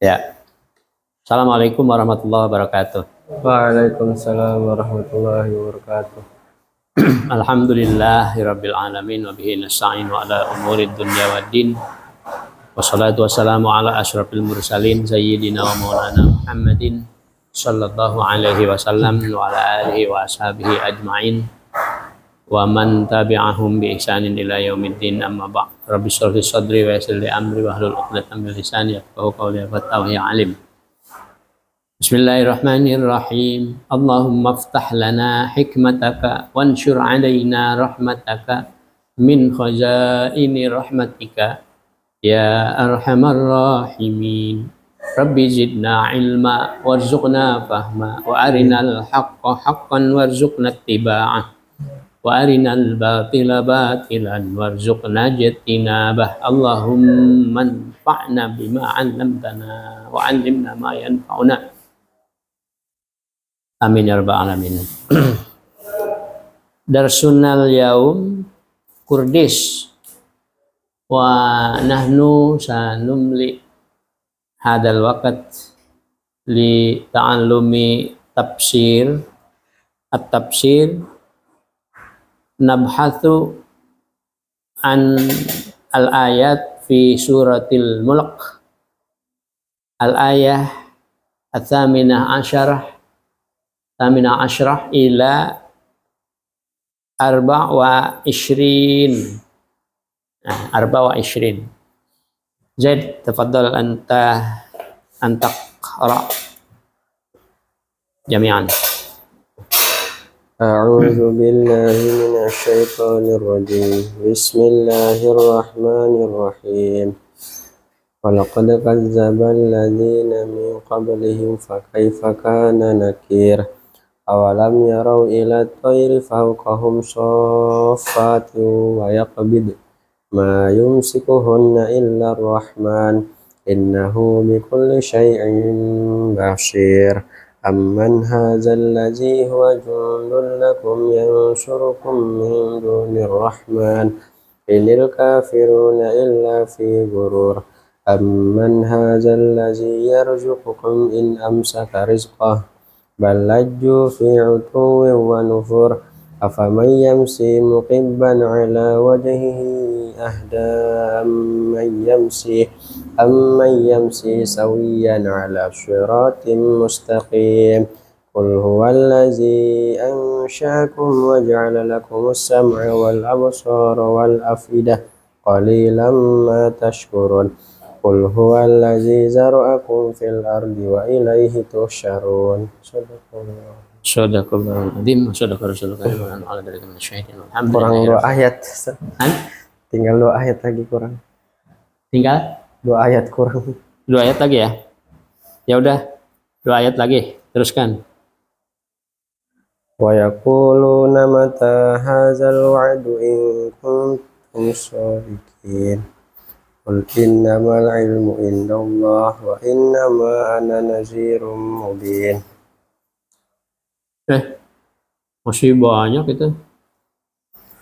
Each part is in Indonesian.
Ya. Assalamualaikum warahmatullahi wabarakatuh. Waalaikumsalam warahmatullahi wabarakatuh. Alhamdulillahirabbil alamin wa bihi nasta'in wa ala umuri dunya waddin. Wassalatu wassalamu ala asyrafil mursalin sayyidina wa maulana Muhammadin sallallahu alaihi wasallam wa ala alihi wa ashabihi ajmain wa man tabi'ahum bi ihsanin ila yaumiddin, amma ba'd. Rabbi shrah li sadri wa yassir li amri wahlul 'uqdatam min lisani yafqahu qawli wa ya alim. Bismillahirrahmanirrahim. Allahumma aftah lana hikmataka wanshur alaina rahmataka min khazaini rahmatika ya arhamar rahimin. Rabbi zidna ilma warzuqna fahma wa arinal haqqa haqqan warzuqna ittiba'ah wa arinal batila batilan warzuqna ijtinabah. Allahumma anfa'na bima 'allamtana wa 'allimna ma yanfa'una. Amin ya rabbal alamin. Darsunal yaum Kurdish wa nahnu sanumli hadal waqt li ta'allumi tafsir at-tafsir nabhathu an al-ayat fi suratil mulk al-ayah at-thaminah asyrah ila arba' wa ishrin. Zaid, tafaddal anta qra jami'an. A'udzu billahi minasy syaithanir rajim. Bismillahirrahmanirrahim. Walaqad kadzdzaba alladziina min qablihim fakaifa kana nakir. Awalam yarau ila tayri fawqahum shaffatin wa yaqbid ma yumsikuhunna illa ar-rahman innahu bikulli syai'in basir. Amman hadzal ladzi huwa jundun lakum yansurukum min dunir rahman inil kafiruna illa fi ghurur. Amman hadzal ladzi yarzuqukum in amsaka rizqah bal lajju fi 'utuwwin wa nufur. Afaman yamshi muqibban 'ala wajhihi ahda amman yamshi sawiyan 'ala siratin mustaqim. Qul huwallazi ansha'akum wa ja'ala lakumus sam'a wal absara wal afidah qalilan ma tashkurun. Qul huwallazi zara'akum fil ardi wa ilaihi tuhsyarun. Sadaqallahul adzim. Sadaqa rasulullah ala dari minasyaitin. Kurang 2 ayat. Tinggal 2 ayat lagi kurang. Tinggal 2 ayat kurang. 2 ayat lagi ya. Ya udah, 2 ayat lagi. Teruskan. Wa yaquluna mata hadzal wa'du in kuntum shadiqin. Qul innamal ilmu indallah wa innama ana nazirum mubin. Masih banyak itu.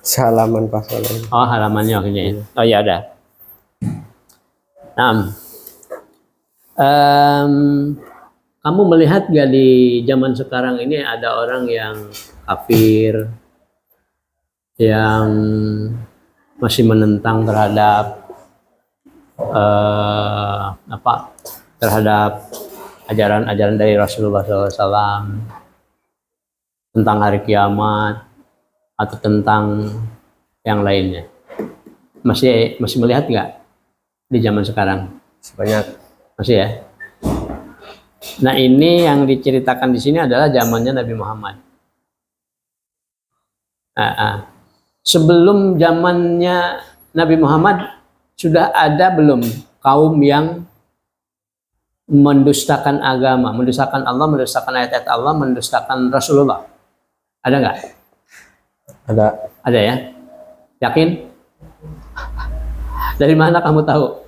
Halaman pasal ini. Oh, halamannya akhirnya. Oh ya ada. Nah, kamu melihat gak di zaman sekarang ini ada orang yang kafir, yang masih menentang terhadap terhadap ajaran-ajaran dari Rasulullah SAW tentang hari kiamat atau tentang yang lainnya? Masih melihat nggak di zaman sekarang? Sebanyak. Masih ya. Nah, ini yang diceritakan di sini adalah zamannya Nabi Muhammad. Sebelum zamannya Nabi Muhammad sudah ada belum kaum yang mendustakan agama, mendustakan Allah, mendustakan ayat-ayat Allah, mendustakan Rasulullah? Ada nggak? Ada. Ada ya? Yakin? Dari mana kamu tahu?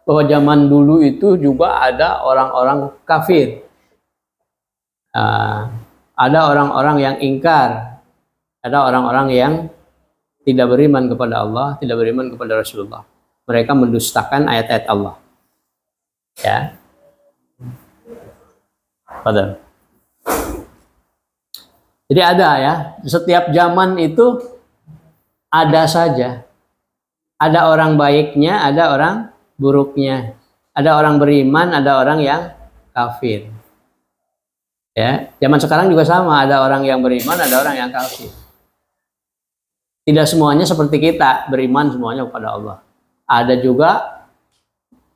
Bahwa zaman dulu itu juga ada orang-orang kafir. Ada orang-orang yang ingkar. Ada orang-orang yang tidak beriman kepada Allah, tidak beriman kepada Rasulullah. Mereka mendustakan ayat-ayat Allah. Ya. Padahal. Jadi ada ya, setiap zaman itu ada saja. Ada orang baiknya, ada orang buruknya. Ada orang beriman, ada orang yang kafir. Ya, zaman sekarang juga sama, ada orang yang beriman, ada orang yang kafir. Tidak semuanya seperti kita, beriman semuanya kepada Allah. Ada juga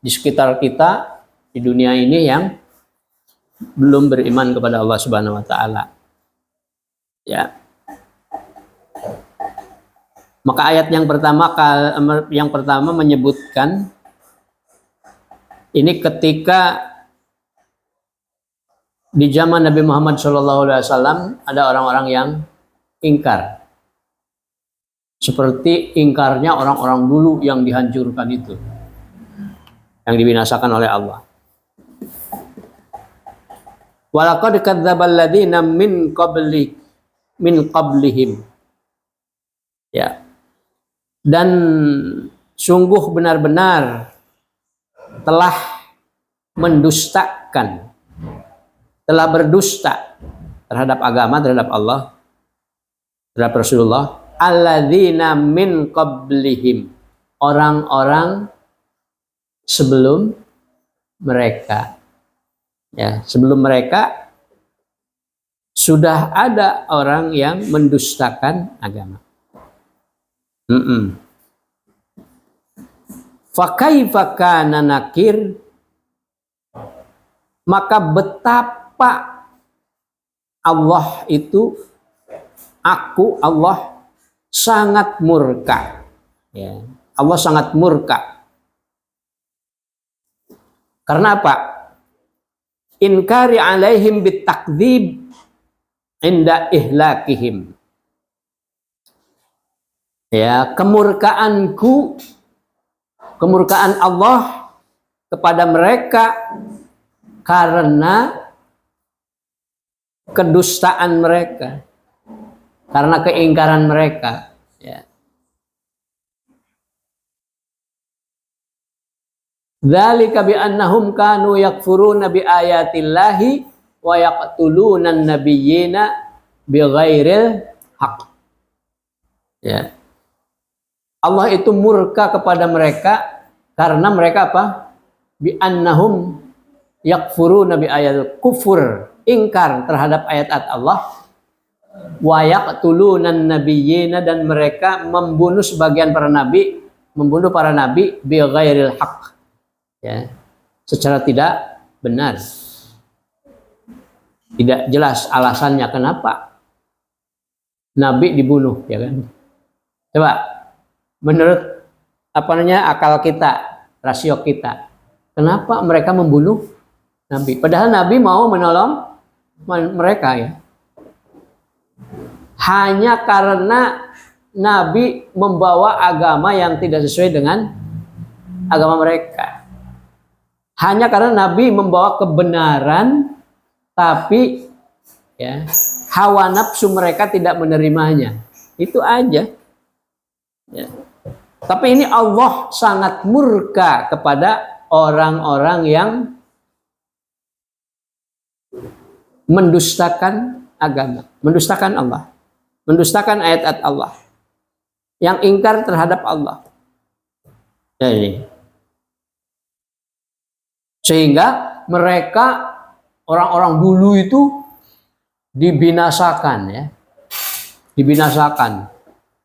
di sekitar kita di dunia ini yang belum beriman kepada Allah Subhanahu wa taala. Ya. Maka ayat yang pertama menyebutkan ini ketika di zaman Nabi Muhammad SAW ada orang-orang yang ingkar. Seperti ingkarnya orang-orang dulu yang dihancurkan itu. Yang dibinasakan oleh Allah. Walaqad kadzdzabal ladzina min qablihim. Ya. Dan sungguh benar-benar telah mendustakan, telah berdusta terhadap agama, terhadap Allah, terhadap Rasulullah, alladzina min qablihim, orang-orang sebelum mereka. Ya, sebelum mereka sudah ada orang yang mendustakan agama. Fakaifa kana nakir, maka betapa Allah itu, Allah sangat murka. Ya, Allah sangat murka. Karena apa? Inkari alaihim bitakdzib inda ihlakihim. Ya, kemurkaan Allah kepada mereka karena kedustaan mereka, karena keingkaran mereka. Ya. Dzalika bi annahum kanu yakfuruna bi ayatillahi wa yaqtuluna an-nabiyyina bighairil haqq. Ya. Allah itu murka kepada mereka karena mereka apa? Bi annahum yakfuruna bi ayatil, kufur, ingkar terhadap ayat-ayat Allah. Wa yaqtuluna an-nabiyyina, dan mereka membunuh sebagian para nabi, membunuh para nabi bi ghairil haqq. Ya, secara tidak benar. Tidak jelas alasannya kenapa nabi dibunuh, ya kan? Coba menurut akal kita, rasio kita, kenapa mereka membunuh nabi? Padahal nabi mau menolong mereka, ya. Hanya karena nabi membawa agama yang tidak sesuai dengan agama mereka. Hanya karena nabi membawa kebenaran, tapi ya, hawa nafsu mereka tidak menerimanya. Itu aja. Ya. Tapi ini Allah sangat murka kepada orang-orang yang mendustakan agama, mendustakan Allah, mendustakan ayat-ayat Allah, yang ingkar terhadap Allah. Ya, ini. Sehingga mereka, orang-orang dulu itu dibinasakan, ya, dibinasakan.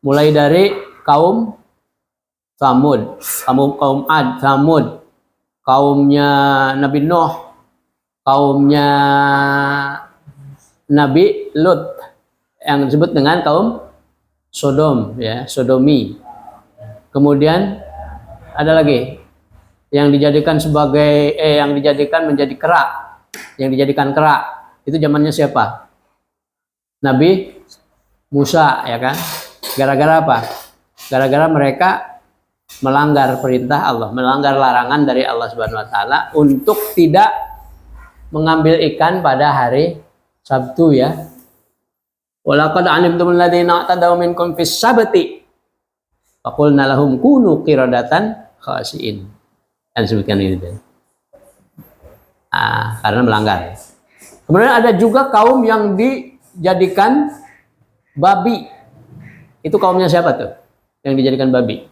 Mulai dari kaum Tsamud, kaum Ad, Tsamud, kaumnya Nabi Nuh, kaumnya Nabi Lut, yang disebut dengan kaum Sodom, ya, Sodomi. Kemudian ada lagi yang dijadikan sebagai yang dijadikan menjadi kerak, yang dijadikan kerak. Itu zamannya siapa? Nabi Musa, ya kan? Gara-gara apa? Gara-gara mereka melanggar perintah Allah, melanggar larangan dari Allah Subhanahu wa taala untuk tidak mengambil ikan pada hari Sabtu, ya. Walaqad alimtumul ladzina i'tadaw minkum fis sabti faqulna lahum kunu qiradatan khasiin. Dan sebutkan ini. Karena melanggar. Kemudian ada juga kaum yang dijadikan babi. Itu kaumnya siapa tuh yang dijadikan babi?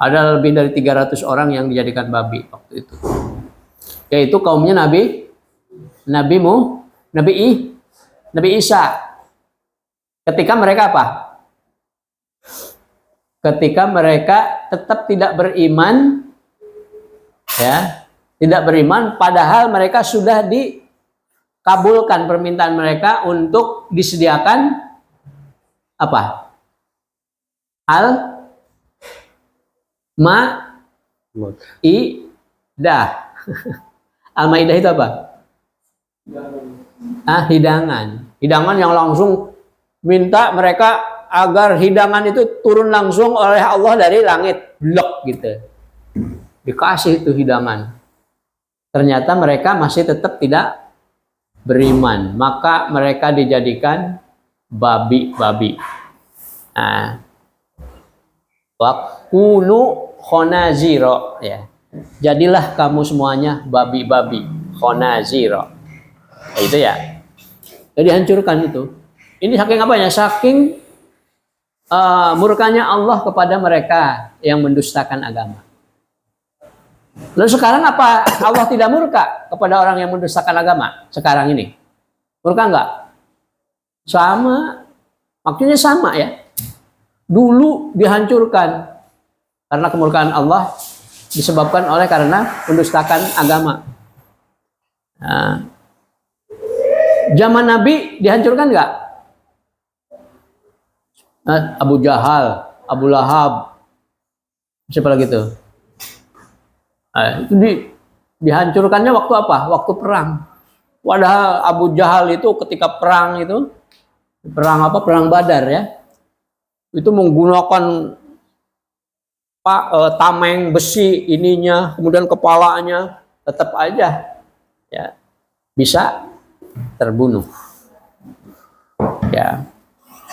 Ada lebih dari 300 orang yang dijadikan babi waktu itu. Yaitu kaumnya Nabi Isa. Ketika mereka apa? Ketika mereka tetap tidak beriman, ya, tidak beriman, padahal mereka sudah dikabulkan permintaan mereka untuk disediakan apa? Al-Maidah. Al-Maidah itu apa? Hidangan. Hidangan yang langsung minta mereka agar hidangan itu turun langsung oleh Allah dari langit. Blok gitu. Dikasih itu hidangan. Ternyata mereka masih tetap tidak beriman. Maka mereka dijadikan babi-babi. Wakunu khonaziro, ya. Jadilah kamu semuanya babi-babi, khonaziro. Itu ya. Jadi hancurkan itu. Ini saking apanya? Saking murkanya Allah kepada mereka yang mendustakan agama. Lalu sekarang apa? Allah tidak murka kepada orang yang mendustakan agama sekarang ini? Murka enggak? Sama. Maksudnya sama ya. Dulu dihancurkan karena kemurkaan Allah disebabkan oleh karena mendustakan agama. Zaman Nabi dihancurkan nggak? Abu Jahal, Abu Lahab, siapa lagi tuh? Itu dihancurkannya waktu apa? Waktu perang. Padahal Abu Jahal itu ketika perang itu, perang apa? Perang Badar ya. Itu menggunakan tameng besi ininya, kemudian kepalanya, tetap aja ya bisa terbunuh. Ya.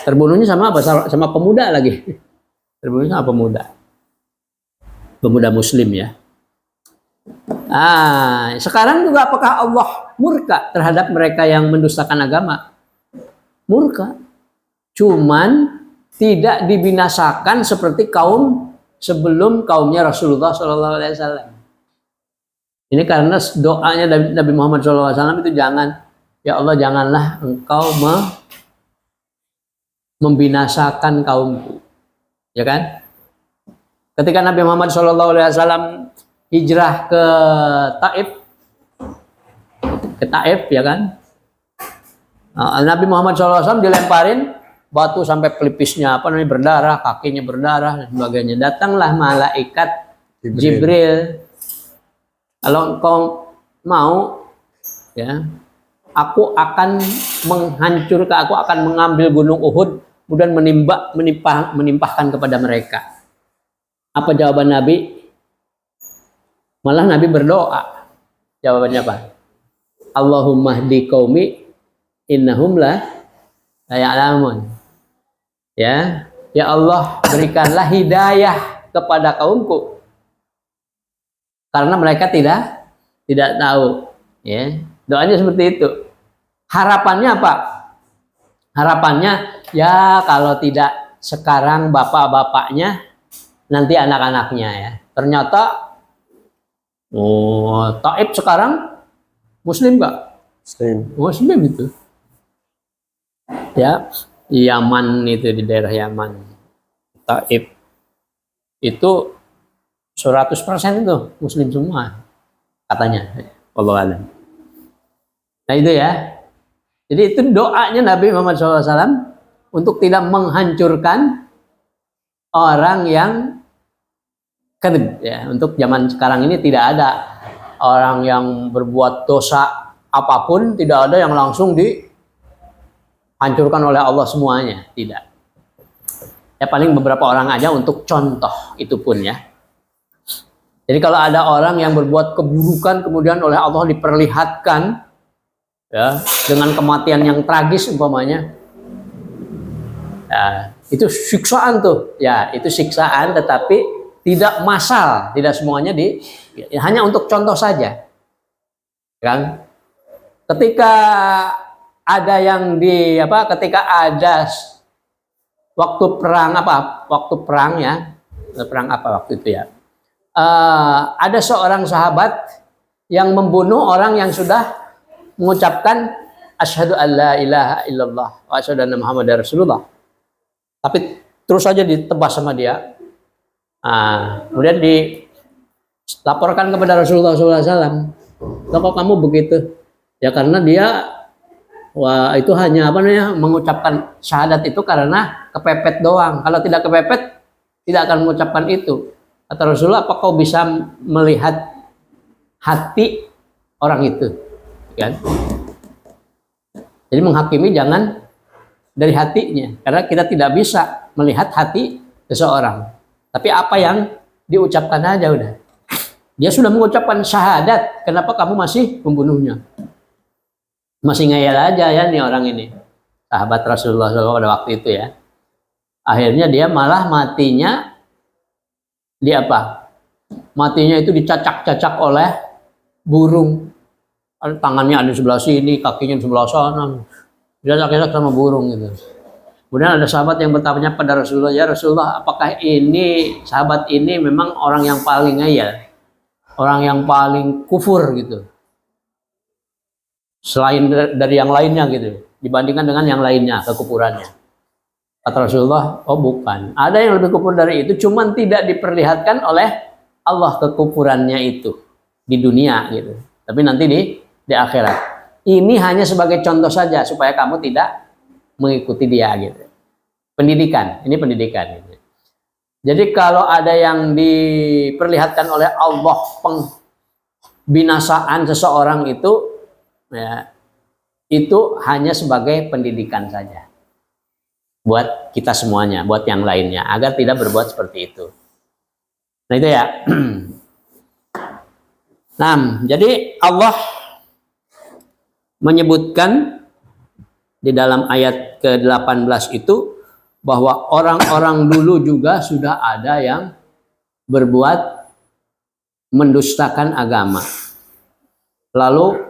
Terbunuhnya sama apa? Sama pemuda lagi. Terbunuhnya sama pemuda. Pemuda muslim ya. Sekarang juga apakah Allah murka terhadap mereka yang mendustakan agama? Murka. Cuman tidak dibinasakan seperti kaum sebelum kaumnya Rasulullah SAW. Ini karena doanya Nabi Muhammad SAW itu jangan, ya Allah janganlah engkau membinasakan kaumku, ya kan? Ketika Nabi Muhammad SAW hijrah ke Taif, ya kan? Nabi Muhammad SAW dilemparin batu sampai pelipisnya berdarah, kakinya berdarah dan sebagainya. Datanglah malaikat Jibril. Kalau engkau mau, ya, aku akan menghancurkan, aku akan mengambil gunung Uhud, kemudian menimpahkan kepada mereka. Apa jawaban Nabi? Malah Nabi berdoa. Jawabannya apa? Allahumma hdi qaumi innahum la ya'lamun. Ya Allah, berikanlah hidayah kepada kaumku karena mereka tidak tahu. Ya, doanya seperti itu. Harapannya apa? Harapannya ya kalau tidak sekarang bapak-bapaknya, nanti anak-anaknya ya. Ternyata Taif sekarang Muslim nggak? Muslim itu. Ya. Yaman itu, di daerah Yaman, Taif itu 100% itu Muslim semua katanya. Wallahu a'lam. Nah itu ya. Jadi itu doanya Nabi Muhammad SAW untuk tidak menghancurkan orang yang kadzib ya. Untuk zaman sekarang ini tidak ada orang yang berbuat dosa apapun, tidak ada yang langsung hancurkan oleh Allah semuanya, tidak. Ya paling beberapa orang aja untuk contoh, itu pun ya. Jadi kalau ada orang yang berbuat keburukan kemudian oleh Allah diperlihatkan ya dengan kematian yang tragis umpamanya, ya, itu siksaan tuh. Ya, itu siksaan, tetapi tidak massal, tidak semuanya hanya untuk contoh saja. Kan? Ketika ada yang ketika ada waktu perang ya, perang apa waktu itu ya? Ada seorang sahabat yang membunuh orang yang sudah mengucapkan asyhadu alla ilaha illallah wa asyhadu anna muhammadar rasulullah. Tapi terus saja ditebas sama dia. Kemudian dilaporkan kepada Rasulullah SAW. Kok kamu begitu? Ya karena dia itu hanya mengucapkan syahadat itu karena kepepet doang. Kalau tidak kepepet tidak akan mengucapkan itu. Kata Rasulullah, apa kau bisa melihat hati orang itu? Kan? Jadi menghakimi jangan dari hatinya, karena kita tidak bisa melihat hati seseorang. Tapi apa yang diucapkan aja udah. Dia sudah mengucapkan syahadat, kenapa kamu masih membunuhnya? Masih ngayal aja ya nih orang ini. Sahabat Rasulullah SAW pada waktu itu ya. Akhirnya dia malah matinya Matinya itu dicacak-cacak oleh burung. Tangannya ada di sebelah sini, kakinya di sebelah sana. Dia cacak sama burung gitu. Kemudian ada sahabat yang bertanya pada Rasulullah, ya Rasulullah, apakah ini sahabat ini memang orang yang paling ngayal, orang yang paling kufur gitu, selain dari yang lainnya gitu, dibandingkan dengan yang lainnya kekufurannya? Kata Rasulullah, oh bukan, ada yang lebih kufur dari itu, cuman tidak diperlihatkan oleh Allah kekufurannya itu di dunia gitu, tapi nanti di akhirat. Ini hanya sebagai contoh saja supaya kamu tidak mengikuti dia gitu. Pendidikan, ini pendidikan gitu. Jadi kalau ada yang diperlihatkan oleh Allah pembinasaan seseorang itu ya, itu hanya sebagai pendidikan saja buat kita semuanya, buat yang lainnya agar tidak berbuat seperti itu. Nah itu ya. Nah, jadi Allah menyebutkan di dalam ayat ke-18 itu bahwa orang-orang dulu juga sudah ada yang berbuat mendustakan agama. Lalu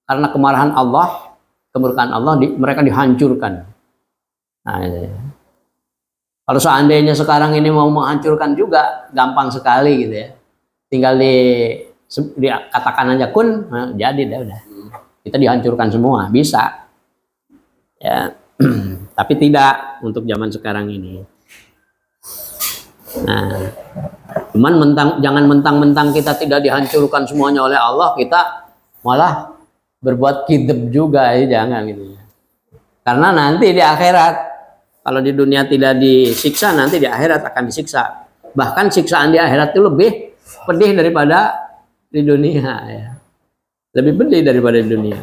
karena kemarahan Allah, kemurkaan Allah, mereka dihancurkan. Nah, kalau seandainya sekarang ini mau menghancurkan juga gampang sekali gitu ya. Tinggal dikatakan aja kun, nah, jadi udah. Kita dihancurkan semua, bisa. Ya, tapi tidak untuk zaman sekarang ini. Nah, cuman jangan mentang-mentang kita tidak dihancurkan semuanya oleh Allah, kita malah berbuat kidab juga, ya jangan gitu. Karena nanti di akhirat, kalau di dunia tidak disiksa, nanti di akhirat akan disiksa. Bahkan siksaan di akhirat itu lebih pedih daripada di dunia ya. Lebih pedih daripada di dunia.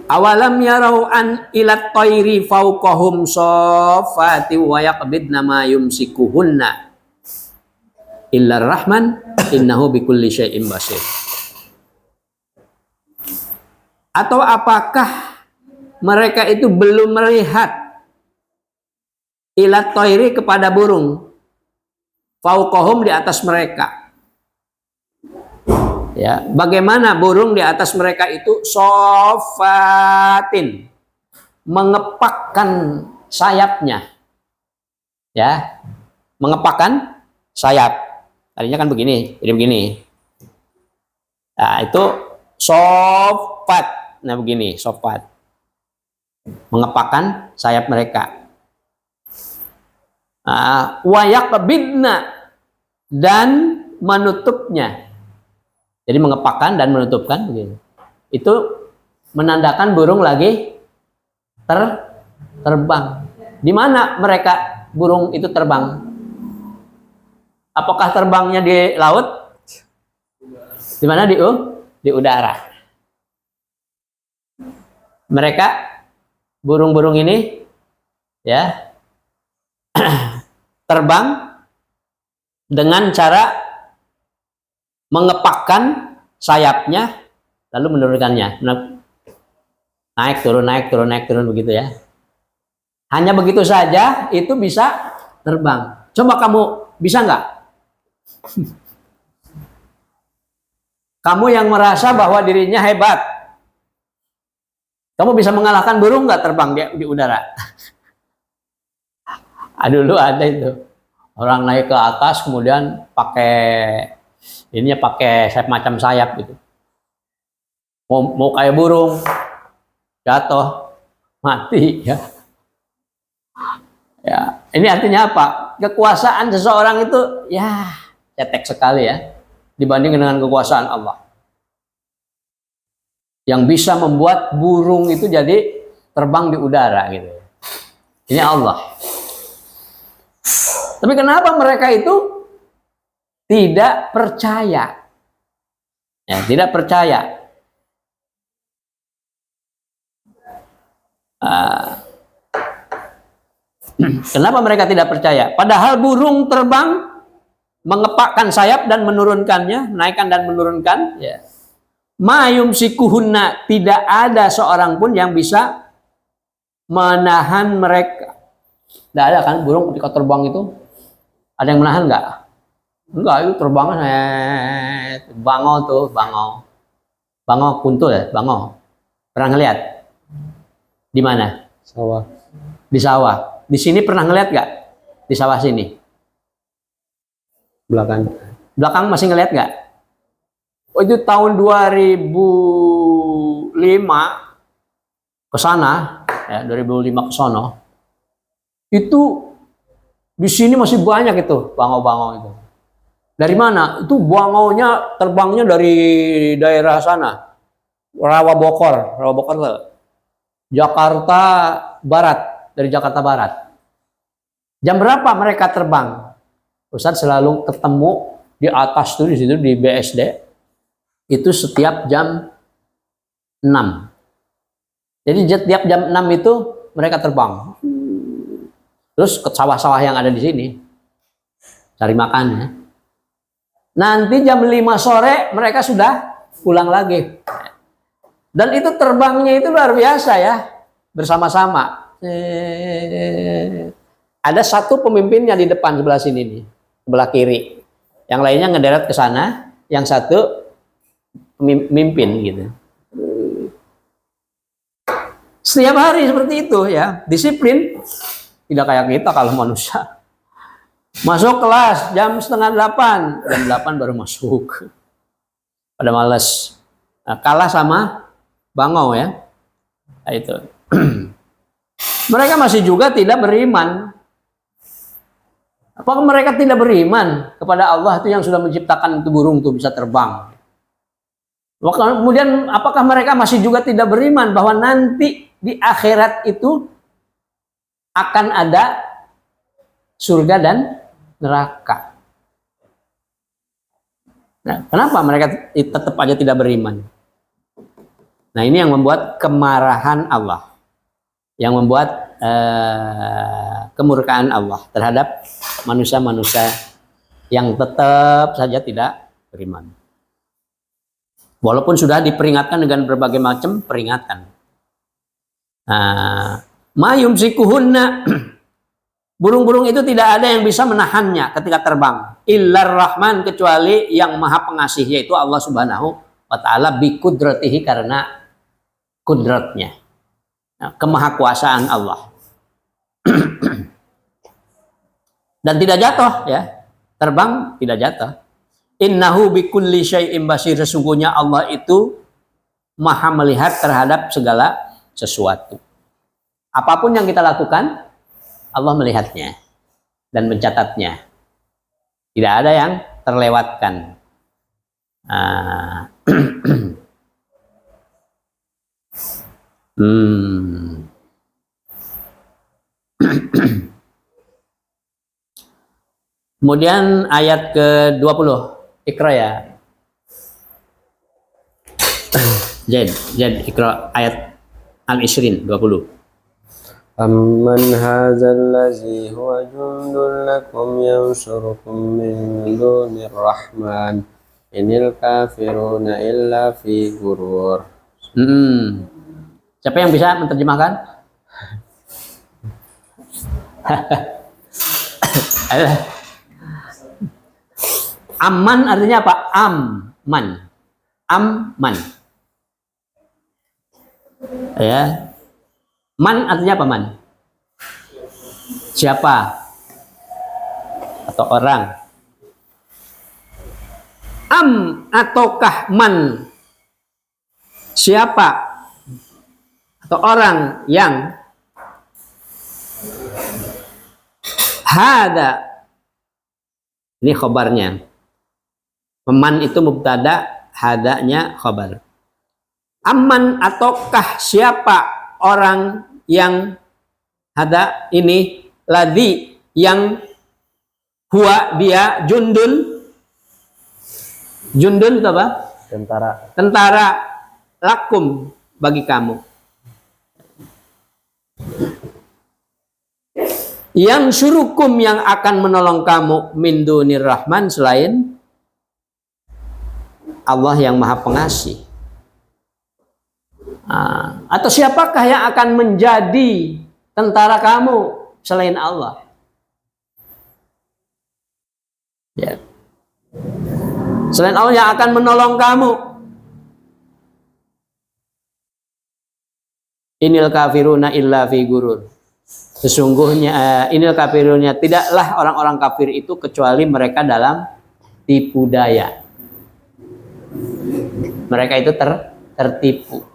Awalam yarau an ilat tayri fawqahum safati wa yaqbidna ma yumsikuhunna illa rahman innahu bikulli syai'in basir. Atau apakah mereka itu belum melihat ilat tayri kepada burung fauqahum di atas mereka, ya, bagaimana burung di atas mereka itu sofatin, mengepakkan sayapnya, ya, mengepakkan sayap. Tadinya kan begini, jadi begini. Nah itu sofat, nah begini, sofat, mengepakkan sayap mereka. Wayaqbidna, dan menutupnya. Jadi mengepakkan dan menutupkan begini. Itu menandakan burung lagi terbang. Di mana mereka burung itu terbang? Apakah terbangnya di laut? Di mana? Di udara. Mereka burung-burung ini ya terbang dengan cara mengepakkan sayapnya lalu menurunkannya, naik turun begitu ya. Hanya begitu saja itu bisa terbang. Coba kamu bisa nggak? Kamu yang merasa bahwa dirinya hebat, kamu bisa mengalahkan burung nggak terbang di udara? Dulu ada itu orang naik ke atas kemudian pakai sayap macam sayap gitu. Mau kayak burung, jatuh, mati ya. Ya, ini artinya apa? Kekuasaan seseorang itu ya cetek sekali ya dibanding dengan kekuasaan Allah. Yang bisa membuat burung itu jadi terbang di udara gitu. Ini Allah. Tapi kenapa mereka itu tidak percaya? Ya, tidak percaya. Kenapa mereka tidak percaya? Padahal burung terbang, mengepakkan sayap dan menurunkannya, menaikkan dan menurunkan. Ya. Mayum sikuhunna, tidak ada seorang pun yang bisa menahan mereka. Tidak ada kan burung ketika terbang itu? Ada yang menahan nggak? Enggak, itu terbangnya bangau tuh, bangau. Bangau kuntul ya, bangau. Pernah ngeliat? Di mana? Sawah. Di sawah. Di sini pernah ngeliat nggak? Di sawah sini? Belakang. Belakang masih ngeliat nggak? Oh, itu tahun 2005 ke sana, ya 2005 ke sono. Itu di sini masih banyak itu bangau-bangau itu. Dari mana? Itu bangaunya terbangnya dari daerah sana. Rawa Bokor tuh. Jakarta Barat, dari Jakarta Barat. Jam berapa mereka terbang? Ustadz selalu ketemu di atas tuh di situ di BSD. Itu setiap jam 6. Jadi setiap jam 6 itu mereka terbang. Terus ke sawah-sawah yang ada di sini. Cari makan ya. Nanti jam 5 sore mereka sudah pulang lagi. Dan itu terbangnya itu luar biasa ya. Bersama-sama. Ada satu pemimpinnya di depan sebelah sini nih. Sebelah kiri. Yang lainnya ngederet ke sana. Yang satu pemimpin gitu. Setiap hari seperti itu ya. Disiplin. Tidak kayak kita kalau manusia. Masuk kelas jam 7:30. Jam 8 baru masuk. Pada males. Nah, kalah sama bangau ya. Nah, itu. Mereka masih juga tidak beriman. Apakah mereka tidak beriman kepada Allah itu yang sudah menciptakan itu burung itu bisa terbang? Kemudian apakah mereka masih juga tidak beriman bahwa nanti di akhirat itu akan ada surga dan neraka? Nah, kenapa mereka tetap aja tidak beriman? Nah, ini yang membuat kemarahan Allah, yang membuat kemurkaan Allah terhadap manusia-manusia yang tetap saja tidak beriman. Walaupun sudah diperingatkan dengan berbagai macam peringatan. Mayum sikuhunna, burung-burung itu tidak ada yang bisa menahannya ketika terbang. Illar Rahman, kecuali yang maha pengasih, yaitu Allah Subhanahu wa ta'ala, bikudratihi, karena kudratnya, kemahakuasaan Allah. Dan tidak jatuh ya, terbang tidak jatuh. Innahu bikulli syai'in basir, sesungguhnya Allah itu maha melihat terhadap segala sesuatu. Apapun yang kita lakukan, Allah melihatnya dan mencatatnya. Tidak ada yang terlewatkan. Kemudian ayat ke-20, Iqra ya. Zaid, Iqra ayat Al-Ishrin 20. Amman hadzal ladzi huwa jundun lakum yansurukum min dunir rahman inil kafiruna illa fi ghurur. Siapa yang bisa menerjemahkan? Aman artinya apa? Aman. Aman. Ya. Man artinya apa man? Siapa? Atau orang. Ataukah man? Siapa? Atau orang yang hada. Ini khobarnya. Man itu mubtada, hadanya khobar. Aman ataukah siapa orang yang hada ini ladzi yang huwa dia jundun itu apa? Tentara lakum bagi kamu. Yang surukum yang akan menolong kamu min dunir rahman selain Allah yang maha pengasih. Atau siapakah yang akan menjadi tentara kamu selain Allah? Ya. Selain Allah yang akan menolong kamu. Inil kafiruna illa fi gurur. Sesungguhnya inil kafiruna tidaklah orang-orang kafir itu kecuali mereka dalam tipu daya. Mereka itu tertipu.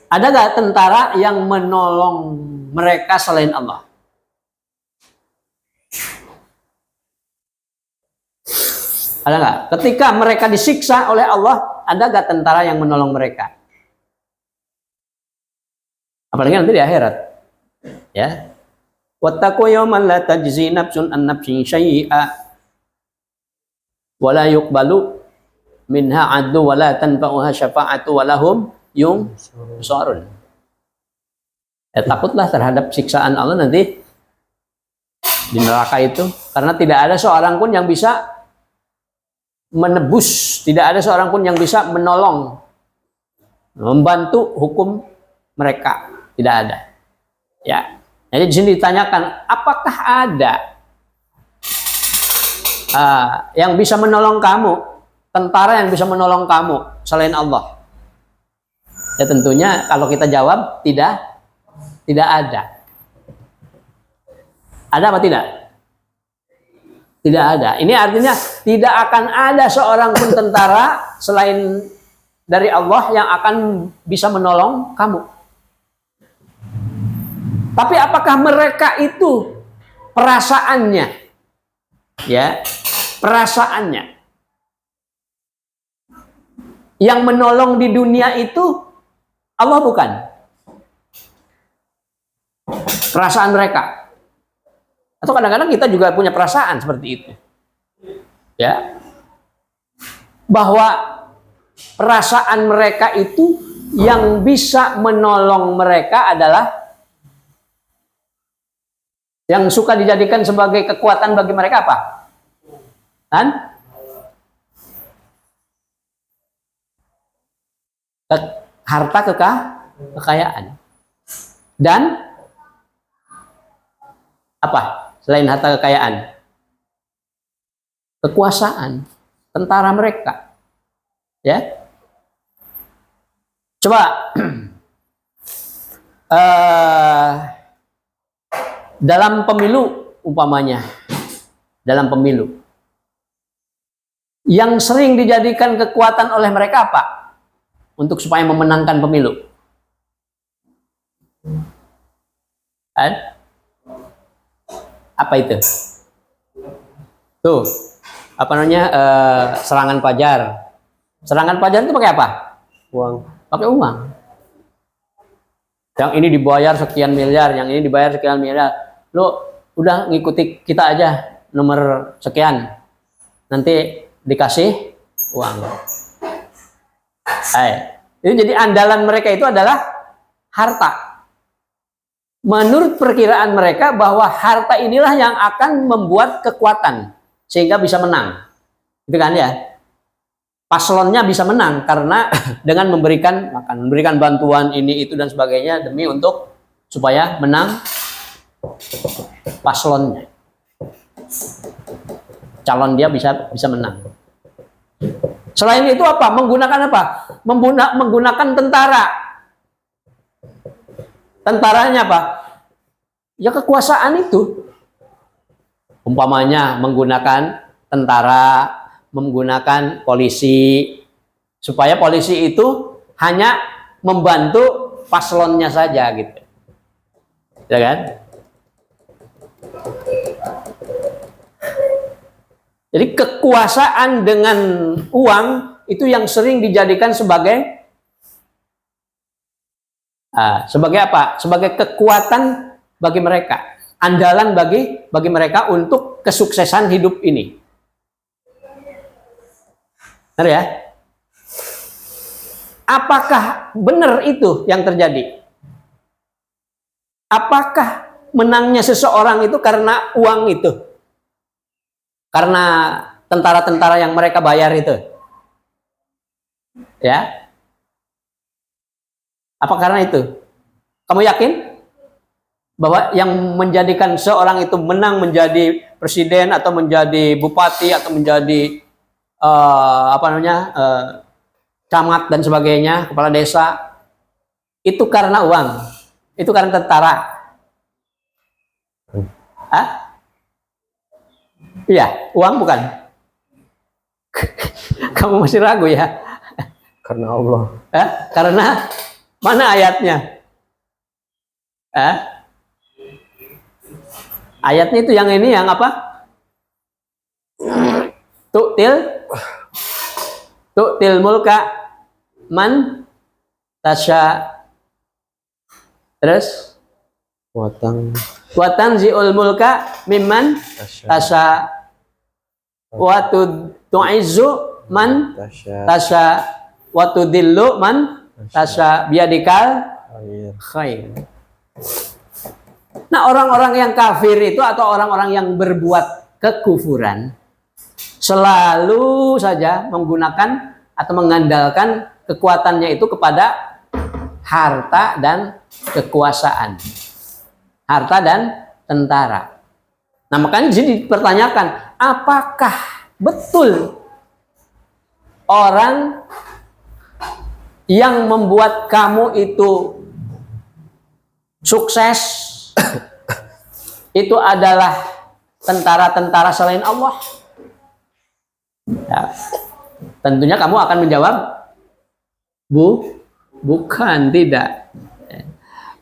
Ada gak tentara yang menolong mereka selain Allah? Ada gak? Ketika mereka disiksa oleh Allah, ada gak tentara yang menolong mereka? Apalagi nanti di akhirat. Ya. Wattaqu yawman la tajzi nafsun an nafsin syai'a wa la yuqbalu minha 'adlu wa la tanfa'uha syafa'atu wa lahum yunṣarun. Takutlah terhadap siksaan Allah nanti di neraka itu, karena tidak ada seorang pun yang bisa menebus, tidak ada seorang pun yang bisa menolong, membantu hukum mereka, tidak ada. Ya, jadi di sini ditanyakan, apakah ada yang bisa menolong kamu, tentara yang bisa menolong kamu selain Allah? Ya tentunya kalau kita jawab tidak ada. Ada apa tidak? Tidak ada. Ini artinya tidak akan ada seorang pun tentara selain dari Allah yang akan bisa menolong kamu. Tapi apakah mereka itu perasaannya? Ya, perasaannya. Yang menolong di dunia itu Allah bukan? Perasaan mereka. Atau kadang-kadang kita juga punya perasaan seperti itu. Ya. Bahwa perasaan mereka itu yang bisa menolong mereka adalah yang suka dijadikan sebagai kekuatan bagi mereka apa? Kan? Harta kekayaan. Dan apa? Selain harta kekayaan, kekuasaan, tentara mereka. Ya. Coba dalam pemilu umpamanya, dalam pemilu yang sering dijadikan kekuatan oleh mereka apa? Untuk supaya memenangkan pemilu. Apa itu? Tuh, apa namanya? Serangan fajar. Serangan fajar itu pakai apa? Uang. Pakai uang. Yang ini dibayar sekian miliar, yang ini dibayar sekian miliar. Lo udah ngikuti kita aja nomor sekian. Nanti dikasih uang. Itu jadi andalan mereka itu adalah harta. Menurut perkiraan mereka bahwa harta inilah yang akan membuat kekuatan sehingga bisa menang. Itu kan ya. Paslonnya bisa menang karena dengan memberikan makan, memberikan bantuan ini itu dan sebagainya demi untuk supaya menang paslonnya. Calon dia bisa menang. Selain itu apa? Menggunakan apa? Menggunakan tentara. Tentaranya apa? Ya kekuasaan itu. Umpamanya menggunakan tentara, menggunakan polisi, supaya polisi itu hanya membantu paslonnya saja gitu. Ya kan? Jadi kekuasaan dengan uang itu yang sering dijadikan sebagai apa? Sebagai kekuatan bagi mereka, andalan bagi mereka untuk kesuksesan hidup ini. Benar ya? Apakah benar itu yang terjadi? Apakah menangnya seseorang itu karena uang itu? Karena tentara-tentara yang mereka bayar itu? Ya? Apa karena itu? Kamu yakin bahwa yang menjadikan seorang itu menang menjadi presiden atau menjadi bupati atau menjadi camat dan sebagainya, kepala desa, itu karena uang? Itu karena tentara? Iya, uang bukan? Kamu masih ragu ya? Karena Allah. Karena mana ayatnya? Ayatnya itu yang ini, yang apa? Tu'til mulka man tasya. Terus? Watan zi'ul mulka mimman tasya. Wa tu'izzu man tasya. Wa tudillu man tasya biadikal khair. Nah, orang-orang yang kafir itu atau orang-orang yang berbuat kekufuran selalu saja menggunakan atau mengandalkan kekuatannya itu kepada harta dan kekuasaan. Harta dan tentara. Nah, makanya jadi dipertanyakan, apakah betul orang yang membuat kamu itu sukses itu adalah tentara-tentara selain Allah? Ya, tentunya kamu akan menjawab, bukan, tidak.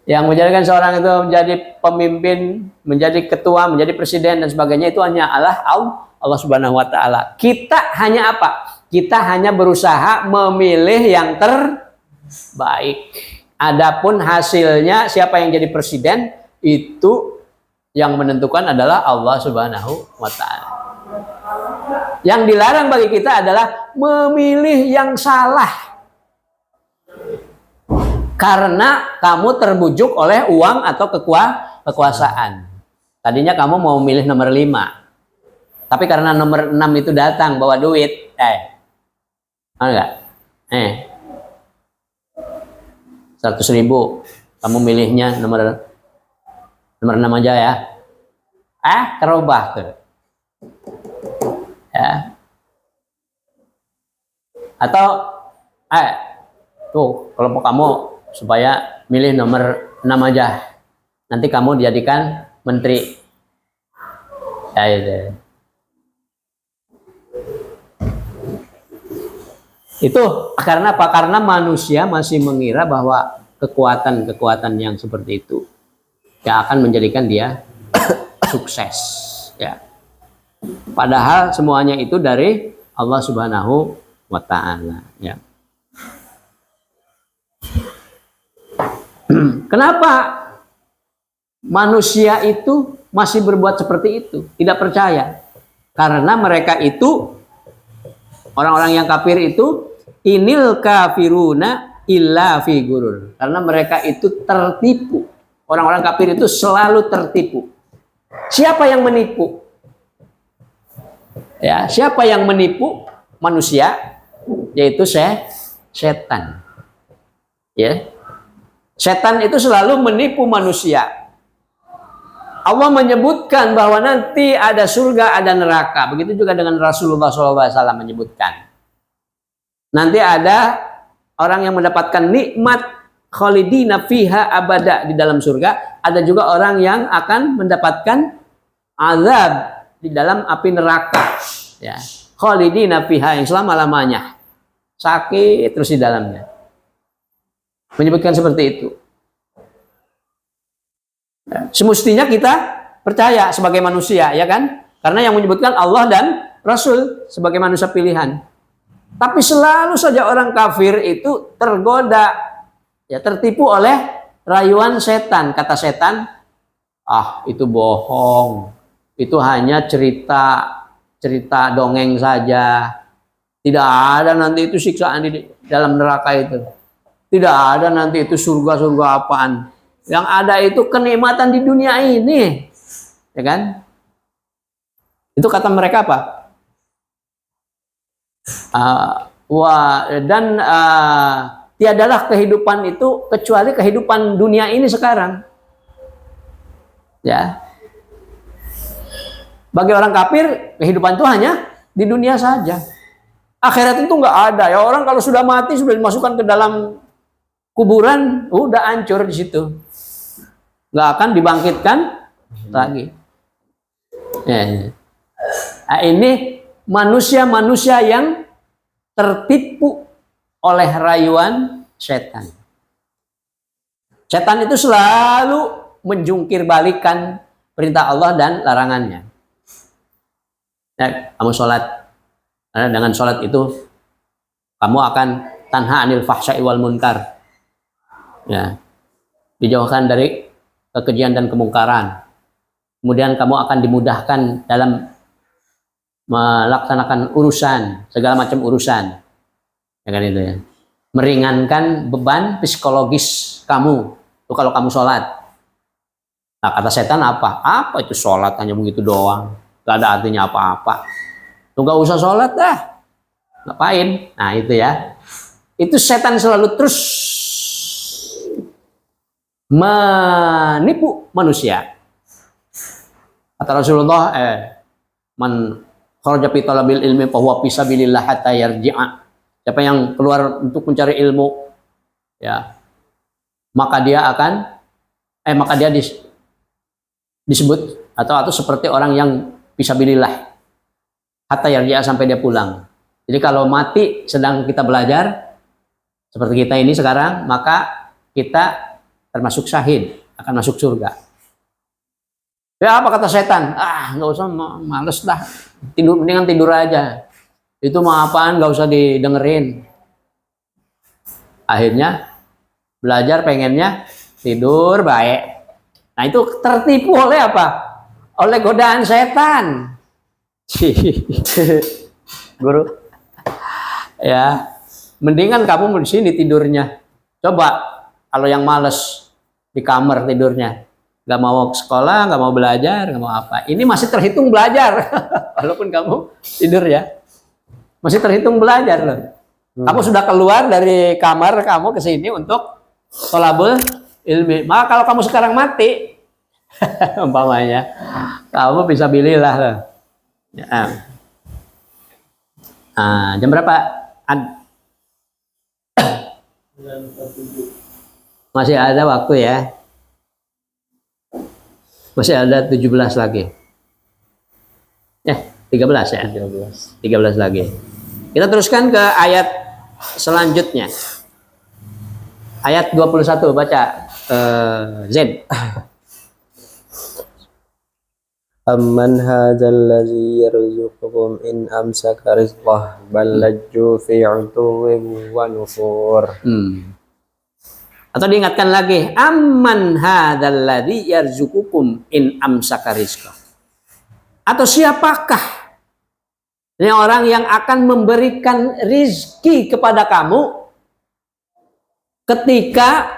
Yang menjadikan seorang itu menjadi pemimpin, menjadi ketua, menjadi presiden dan sebagainya itu hanya Allah Subhanahu wa taala. Kita hanya apa? Kita hanya berusaha memilih yang terbaik. Adapun hasilnya siapa yang jadi presiden itu yang menentukan adalah Allah Subhanahu wa taala. Yang dilarang bagi kita adalah memilih yang salah. Karena kamu terbujuk oleh uang atau kekuasaan. Tadinya kamu mau milih nomor 5. Tapi karena nomor 6 itu datang bawa duit, enggak? 100.000. Kamu milihnya nomor 6 aja ya. Kerubah tuh. Ya. Atau tuh kelompok kamu supaya milih nomor 6 aja. Nanti kamu dijadikan menteri. Ya, itu. Itu karena apa? Karena manusia masih mengira bahwa kekuatan-kekuatan yang seperti itu yang akan menjadikan dia sukses, ya. Padahal semuanya itu dari Allah Subhanahu wa taala, ya. Kenapa manusia itu masih berbuat seperti itu? Tidak percaya. Karena mereka itu, orang-orang yang kafir itu, inil kafiruna illa fi gurur. Karena mereka itu tertipu. Orang-orang kafir itu selalu tertipu. Siapa yang menipu? Ya, siapa yang menipu manusia? Yaitu setan. Ya. Setan itu selalu menipu manusia. Allah menyebutkan bahwa nanti ada surga, ada neraka. Begitu juga dengan Rasulullah SAW menyebutkan. Nanti ada orang yang mendapatkan nikmat khalidina fiha abada di dalam surga. Ada juga orang yang akan mendapatkan azab di dalam api neraka. Ya, khalidina fiha yang selama-lamanya. Sakit terus di dalamnya. Menyebutkan seperti itu. Semestinya kita percaya sebagai manusia, ya kan? Karena yang menyebutkan Allah dan Rasul sebagai manusia pilihan. Tapi selalu saja orang kafir itu tergoda, ya, tertipu oleh rayuan setan. Kata setan, ah itu bohong, itu hanya cerita dongeng saja. Tidak ada nanti itu siksaan di dalam neraka itu. Tidak ada nanti itu surga apaan. Yang ada itu kenikmatan di dunia ini, ya kan? Itu kata mereka apa? Tiadalah kehidupan itu kecuali kehidupan dunia ini sekarang. Ya. Bagi orang kafir, kehidupan itu hanya di dunia saja. Akhirat itu nggak ada. Ya, orang kalau sudah mati, sudah dimasukkan ke dalam kuburan, udah hancur di situ. Nggak akan dibangkitkan lagi. Ya. Nah, ini manusia-manusia yang tertipu oleh rayuan setan. Setan itu selalu menjungkir balikan perintah Allah dan larangannya. Ya, kamu sholat. Karena dengan sholat itu kamu akan tanha anil fahsya'i wal munkar. Ya. Dijauhkan dari kekejian dan kemungkaran. Kemudian kamu akan dimudahkan dalam melaksanakan urusan, segala macam urusan. Ya kan itu ya. Meringankan beban psikologis kamu. Itu kalau kamu sholat. Nah, kata setan apa? Apa itu sholat hanya begitu doang? Gak ada artinya apa-apa. Tuh gak usah sholat dah. Ngapain? Nah itu ya. Itu setan selalu terus menipu manusia. Kata Rasulullah, man kharaja fi talabil ilmi fa huwa fi sabilillah hatta yarji'a. Siapa yang keluar untuk mencari ilmu, ya, maka dia disebut atau seperti orang yang fisabilillah hatta yarji'a, sampai dia pulang. Jadi kalau mati sedang kita belajar seperti kita ini sekarang, maka kita termasuk syahid, akan masuk surga. Ya apa kata setan? Nggak usah, males dah. Tidur, mendingan tidur aja. Itu mah apaan, nggak usah didengerin. Akhirnya belajar pengennya tidur baik. Nah itu tertipu oleh apa? Oleh godaan setan. Guru. Ya, mendingan kamu di sini tidurnya. Coba kalau yang males di kamar tidurnya. Gak mau ke sekolah, gak mau belajar, gak mau apa. Ini masih terhitung belajar. Walaupun kamu tidur ya. Masih terhitung belajar loh. Kamu sudah keluar dari kamar kamu ke sini untuk thalabul ilmi. Maka kalau kamu sekarang mati, umpamanya, kamu bisa bilillah loh. Ya. Jam berapa? Masih ada waktu ya. Masih ada 17 lagi. 13 ya? 13 lagi. Kita teruskan ke ayat selanjutnya. Ayat 21, baca Z. Amman hadzal ladzi yarzuqukum in amsaka rizqah bal lajju fi 'utuwwin wa nufur. Atau diingatkan lagi, amman hadzal ladzi yarzuqukum in amsaka rizqah. Atau siapakah ini orang yang akan memberikan rizki kepada kamu ketika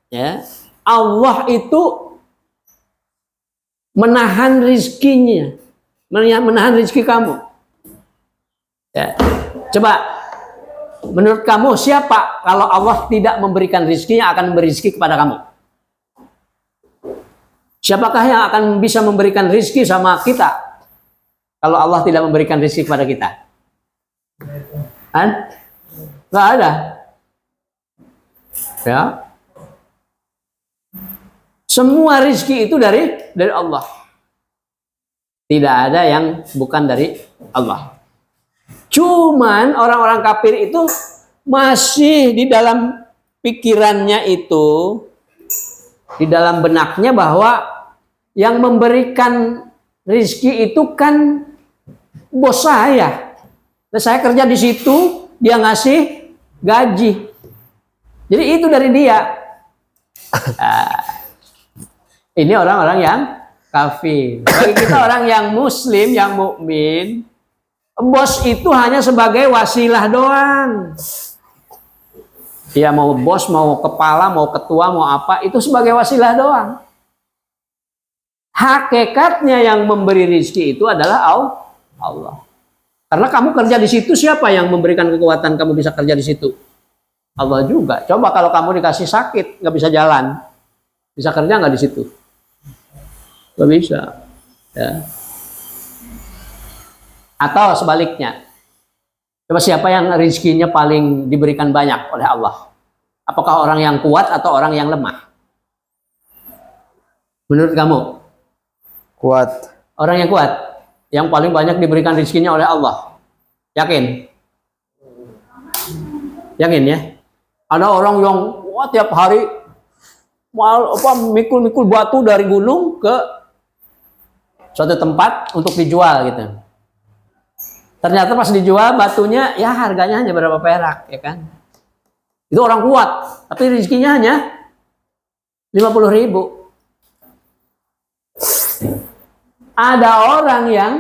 ya Allah itu menahan rizkinya, menahan rizki kamu. Ya. Coba Menurut kamu siapa kalau Allah tidak memberikan rizki yang akan memberi rizki kepada kamu? Siapakah yang akan bisa memberikan rizki sama kita kalau Allah tidak memberikan rizki kepada kita? Kan? Nggak ada. Ya. Semua rizki itu dari Allah. Tidak ada yang bukan dari Allah. Cuman orang-orang kafir itu masih di dalam pikirannya itu, di dalam benaknya bahwa yang memberikan rizki itu kan bos saya. Nah, saya kerja di situ, dia ngasih gaji. Jadi itu dari dia. Ini orang-orang yang kafir. Bagi kita orang yang muslim, yang mukmin, bos itu hanya sebagai wasilah doang. Ya mau bos, mau kepala, mau ketua, mau apa, itu sebagai wasilah doang. Hakikatnya yang memberi rizki itu adalah Allah. Karena kamu kerja di situ, siapa yang memberikan kekuatan kamu bisa kerja di situ? Allah juga. Coba kalau kamu dikasih sakit, nggak bisa jalan, bisa kerja nggak di situ? Nggak bisa. Ya. Atau sebaliknya, coba siapa yang rizkinya paling diberikan banyak oleh Allah? Apakah orang yang kuat atau orang yang lemah? Menurut kamu? Kuat. Orang yang kuat, yang paling banyak diberikan rizkinya oleh Allah. Yakin? Yakin ya? Ada orang yang tiap hari mikul-mikul batu dari gunung ke suatu tempat untuk dijual gitu. Ternyata pas dijual batunya ya harganya hanya berapa perak, ya kan? Itu orang kuat, tapi rezekinya hanya 50.000. Ada orang yang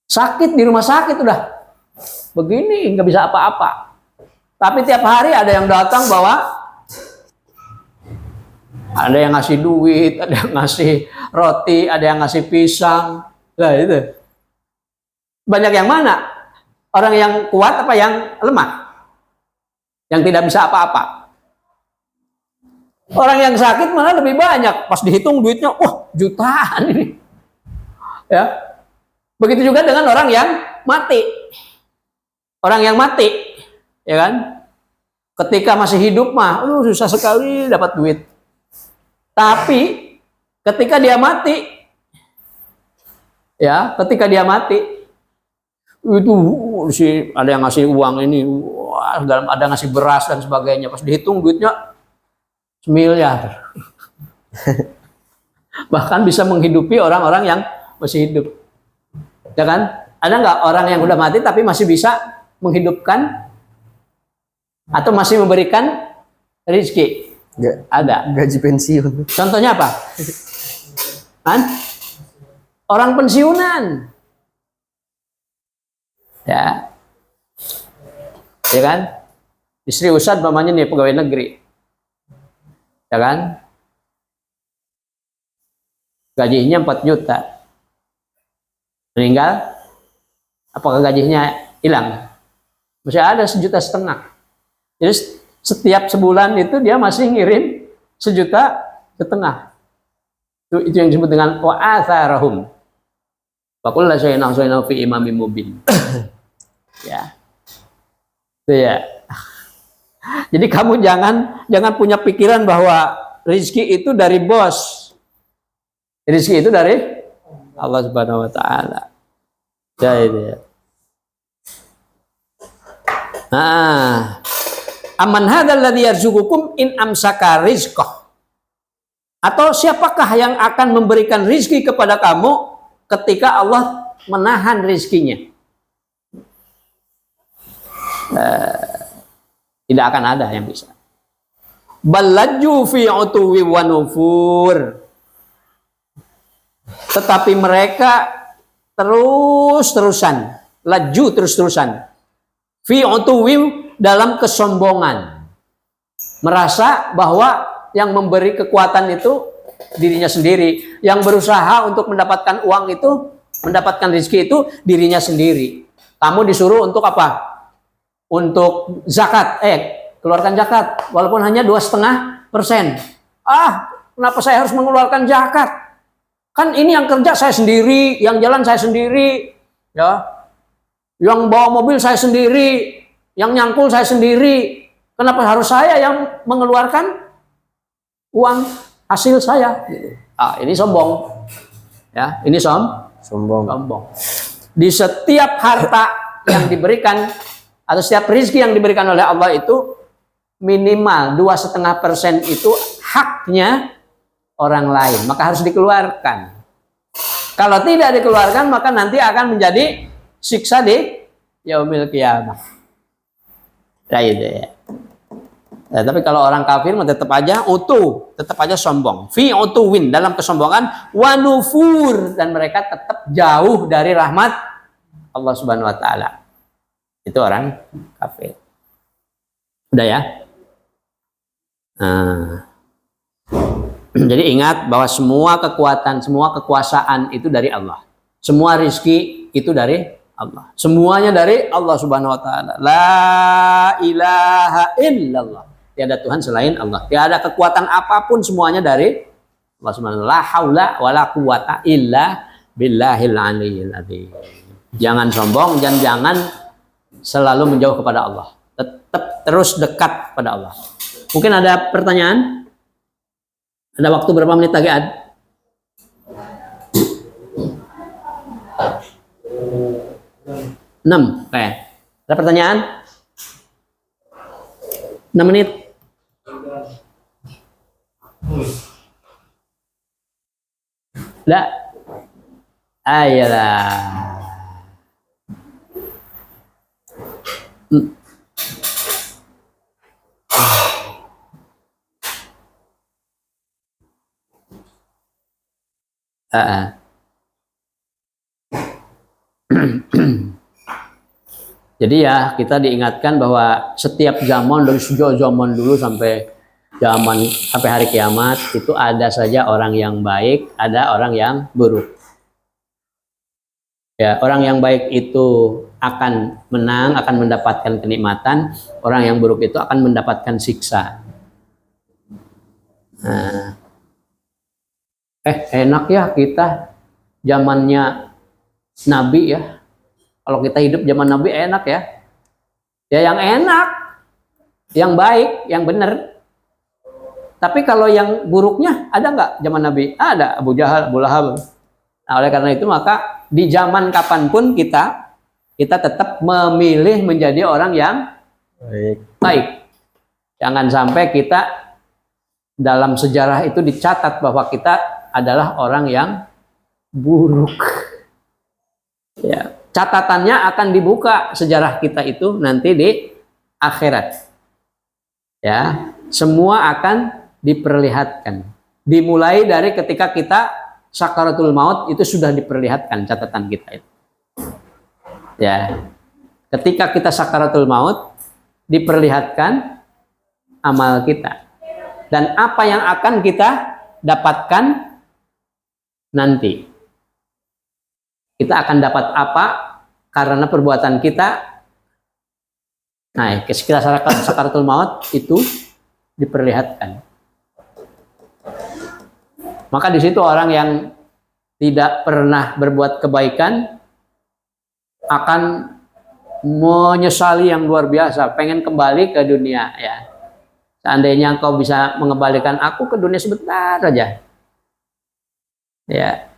sakit di rumah sakit udah begini, nggak bisa apa-apa. Tapi tiap hari ada yang datang bawa, ada yang ngasih duit, ada yang ngasih roti, ada yang ngasih pisang. Lah itu. Banyak yang mana? Orang yang kuat apa yang lemah? Yang tidak bisa apa-apa. Orang yang sakit malah lebih banyak. Pas dihitung duitnya, jutaan ini. Ya. Begitu juga dengan orang yang mati. Orang yang mati, ya kan? Ketika masih hidup mah, susah sekali dapat duit. Tapi ketika dia mati, ya, ketika dia mati, itu ada yang ngasih uang ini, ada yang ngasih beras dan sebagainya. Pas dihitung duitnya semiliar. Bahkan bisa menghidupi orang-orang yang masih hidup. Ya kan? Ada nggak orang yang udah mati tapi masih bisa menghidupkan atau masih memberikan rezeki? Nggak, ada. Gaji pensiun. Contohnya apa? Kan? Orang pensiunan. Ya. Ya kan? Istri Ustadz mamanya nih pegawai negeri. Ya kan? Gajinya 4 juta. Meninggal, apakah gajinya hilang? Masih ada 1,5 juta. Jadi setiap sebulan itu dia masih ngirim 1,5 juta. Itu yang disebut dengan wa'atharahum. Fakullah syai'na fi imamin mubin. Ya. Itu ya. Jadi kamu jangan punya pikiran bahwa rezeki itu dari bos. Rezeki itu dari Allah Subhanahu wa taala. Ya itu ya. Nah, aman hadzal ladzi yarzuqukum in amsaka rizqah. Atau siapakah yang akan memberikan rizki kepada kamu ketika Allah menahan rizkinya? Tidak akan ada yang bisa. Balaju fi utuwi wa nufur. Tetapi mereka terus-terusan, laju terus-terusan. Fi utuwi dalam kesombongan. Merasa bahwa yang memberi kekuatan itu dirinya sendiri. Yang berusaha untuk mendapatkan uang itu, mendapatkan rezeki itu dirinya sendiri. Kamu disuruh untuk apa? untuk zakat, keluarkan zakat walaupun hanya 2,5%. Kenapa saya harus mengeluarkan zakat? Kan ini yang kerja saya sendiri, yang jalan saya sendiri, ya, yang bawa mobil saya sendiri, yang nyangkul saya sendiri. Kenapa harus saya yang mengeluarkan uang hasil saya? Ini sombong, ya, ini sombong. Di setiap harta yang diberikan atau setiap rezeki yang diberikan oleh Allah itu minimal 2,5% itu haknya orang lain, maka harus dikeluarkan. Kalau tidak dikeluarkan maka nanti akan menjadi siksa di yaumil qiyamah. Ya, tapi kalau orang kafir tetap aja tetap aja sombong. Fi utuwin, dalam kesombongan, wa nufur, dan mereka tetap jauh dari rahmat Allah Subhanahu wa taala. Itu orang kafir. Udah ya? Jadi ingat bahwa semua kekuatan, semua kekuasaan itu dari Allah. Semua rizki itu dari Allah. Semuanya dari Allah Subhanahu wa taala. La ilaha illallah. Tiada Tuhan selain Allah. Tiada kekuatan apapun, semuanya dari Allah Subhanahu wa taala. La haula wala quwata illa billahil aliyyil azim. Jangan sombong dan jangan selalu menjauh kepada Allah. Tetap terus dekat pada Allah. Mungkin ada pertanyaan? Ada waktu berapa menit lagi, Ad? 6. Oke. Ada pertanyaan? 6 menit. Tidak. Ayolah. Jadi ya kita diingatkan bahwa setiap zaman dari sejak zaman dulu sampai hari kiamat itu ada saja orang yang baik, ada orang yang buruk. Ya, orang yang baik itu akan menang, akan mendapatkan kenikmatan. Orang yang buruk itu akan mendapatkan siksa. Enak ya kita zamannya Nabi ya. Kalau kita hidup zaman Nabi enak ya. Ya yang enak, yang baik, yang benar. Tapi kalau yang buruknya ada nggak zaman Nabi? Ada, Abu Jahal, Abu Lahab. Nah, oleh karena itu maka di zaman kapanpun kita tetap memilih menjadi orang yang baik. Jangan sampai kita dalam sejarah itu dicatat bahwa kita adalah orang yang buruk. Ya, catatannya akan dibuka sejarah kita itu nanti di akhirat. Ya, semua akan diperlihatkan. Dimulai dari ketika kita sakaratul maut itu sudah diperlihatkan catatan kita itu. Ya. Ketika kita sakaratul maut diperlihatkan amal kita. Dan apa yang akan kita dapatkan nanti. Kita akan dapat apa karena perbuatan kita. Nah, ketika sakaratul maut itu diperlihatkan. Maka di situ orang yang tidak pernah berbuat kebaikan akan menyesali yang luar biasa, pengen kembali ke dunia ya. Seandainya engkau bisa mengembalikan aku ke dunia sebentar saja. Ya.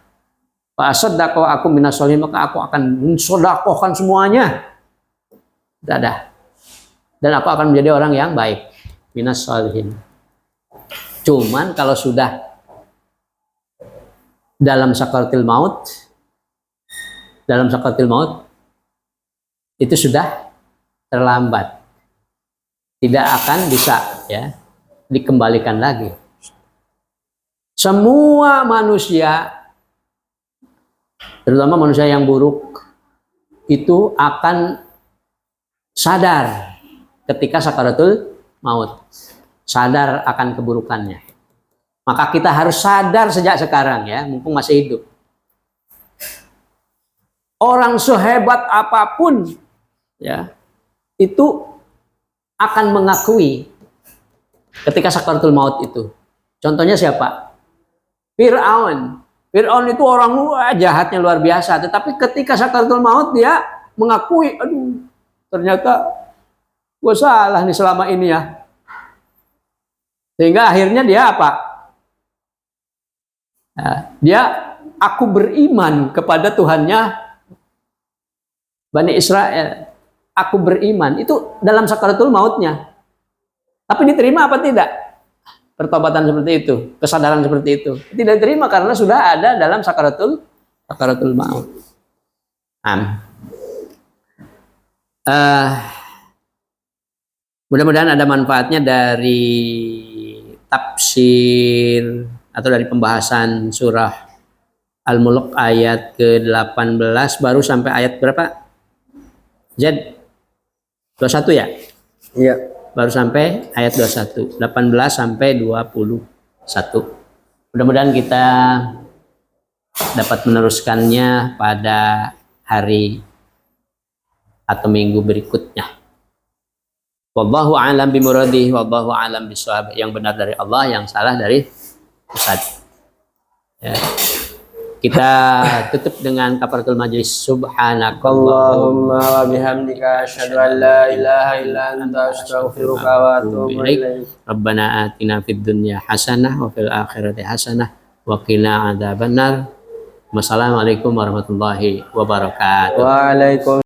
Fa saddaqo aku minas sholihin, maka aku akan mensedekahkan semuanya. Dadah. Dan aku akan menjadi orang yang baik. Minas sholihin. Cuman kalau sudah dalam sakaratul maut itu sudah terlambat. Tidak akan bisa ya dikembalikan lagi. Semua manusia, terutama manusia yang buruk, itu akan sadar ketika sakaratul maut. Sadar akan keburukannya. Maka kita harus sadar sejak sekarang ya, mumpung masih hidup. Orang sehebat apapun ya, itu akan mengakui ketika sakaratul maut itu. Contohnya siapa? Fir'aun. Fir'aun itu orang jahatnya luar biasa, tetapi ketika sakaratul maut dia mengakui, aduh, ternyata gue salah nih selama ini ya. Sehingga akhirnya dia apa? Nah, dia aku beriman kepada Tuhannya Bani Israel. Aku beriman. Itu dalam sakaratul mautnya. Tapi diterima apa tidak? Pertobatan seperti itu, kesadaran seperti itu. Tidak diterima karena sudah ada dalam sakaratul maut. Mudah-mudahan ada manfaatnya dari tafsir atau dari pembahasan surah Al-Mulk ayat ke-18 baru sampai ayat berapa? Z 21 ya? Iya. Baru sampai ayat 21. 18 sampai 21. Mudah-mudahan kita dapat meneruskannya pada hari atau minggu berikutnya. Wallahu a'lam bimuradihi wallahu a'lam bishawab. Yang benar dari Allah, yang salah dari Ustaz. Ya. Kita tutup dengan kafaratul majlis. Subhanakallahumma Allahumma wa bihamdika asyhadu an la ilaha illa anta astaghfiruka wa atubu ilaik. Rabbana atina fid dunya hasanah wa fil akhirati hasanah wa qina adzabannar. Wassalamualaikum warahmatullahi wabarakatuh. Waalaikumsalam.